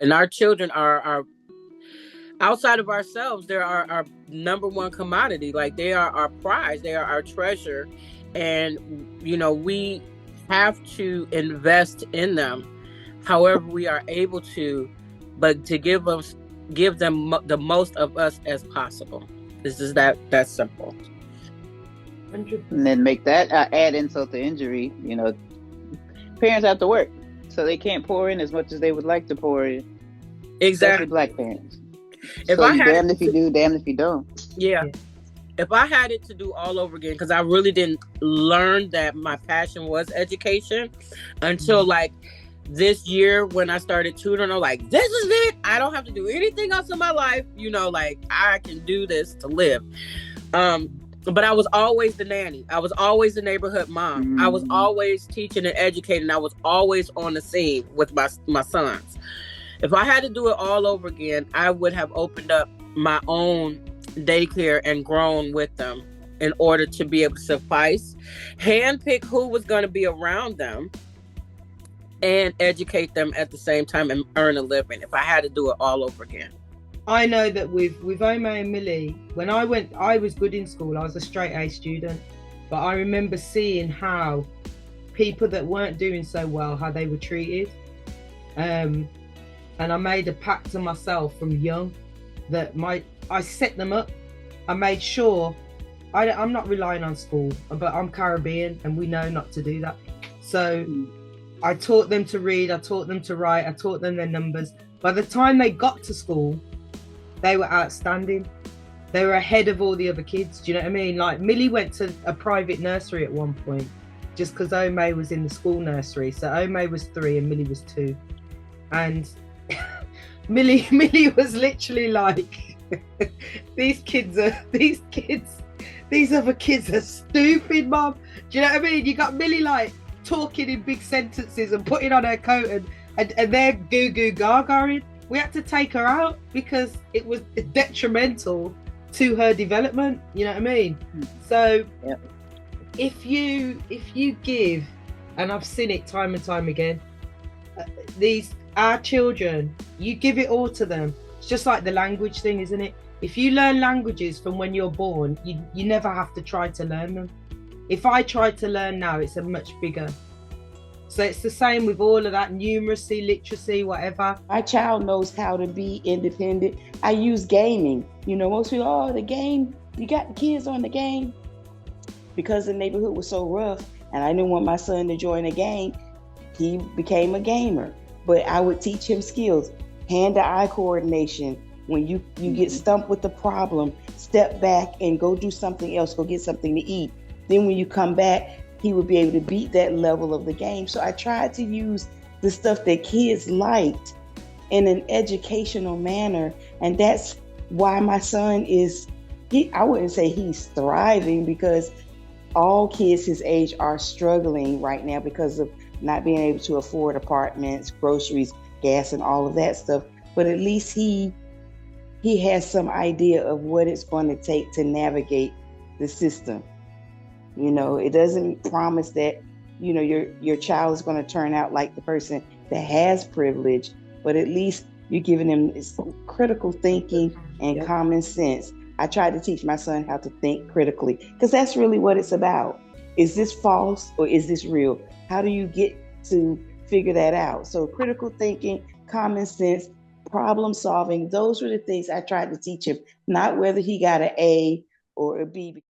And our children are outside of ourselves. They're our number one commodity. Like, they are our prize. They are our treasure. And, we have to invest in them however we are able to, but to give them the most of us as possible. This is that simple. 100%. And then make that add insult to injury. Parents have to work, so they can't pour in as much as they would like to pour in. Exactly. Especially Black parents. If So I you had damned if you do, damned if you don't. Yeah. If I had it to do all over again, because I really didn't learn that my passion was education until like this year when I started tutoring. I'm like, this is it. I don't have to do anything else in my life. Like, I can do this to live. But I was always the nanny. I was always the neighborhood mom. I was always teaching and educating. I was always on the scene with my sons. If I had to do it all over again, I would have opened up my own daycare and grown with them in order to be able to suffice, handpick who was going to be around them, and educate them at the same time and earn a living. If I had to do it all over again. I know that with O.M.A and Millie, when I was good in school. I was a straight A student, but I remember seeing how people that weren't doing so well, how they were treated. And I made a pact to myself from young that I set them up. I made sure I'm not relying on school, but I'm Caribbean and we know not to do that. So I taught them to read, I taught them to write, I taught them their numbers. By the time they got to school, they were outstanding. They were ahead of all the other kids. Do you know what I mean? Like, Millie went to a private nursery at one point just because O.M.A was in the school nursery. So O.M.A was 3 and Millie was 2. And Millie was literally like, these other kids are stupid, Mom. Do you know what I mean? You got Millie like talking in big sentences and putting on her coat and they're goo goo gaga. We had to take her out because it was detrimental to her development. You know what I mean? So if you give, and I've seen it time and time again, our children, you give it all to them. It's just like the language thing, isn't it? If you learn languages from when you're born, you never have to try to learn them. If I try to learn now, it's a much bigger. So it's the same with all of that, numeracy, literacy, whatever. My child knows how to be independent. I use gaming. Most people, the game, you got the kids on the game. Because the neighborhood was so rough and I didn't want my son to join a gang, he became a gamer. But I would teach him skills, hand-to-eye coordination. When you get stumped with the problem, step back and go do something else, go get something to eat. Then when you come back, he would be able to beat that level of the game. So I tried to use the stuff that kids liked in an educational manner. And that's why my son I wouldn't say he's thriving, because all kids his age are struggling right now because of not being able to afford apartments, groceries, gas, and all of that stuff. But at least he has some idea of what it's going to take to navigate the system. It doesn't promise that, your child is going to turn out like the person that has privilege, but at least you're giving them critical thinking and common sense. I tried to teach my son how to think critically, because that's really what it's about. Is this false or is this real? How do you get to figure that out? So critical thinking, common sense, problem solving, those were the things I tried to teach him, not whether he got an A or a B.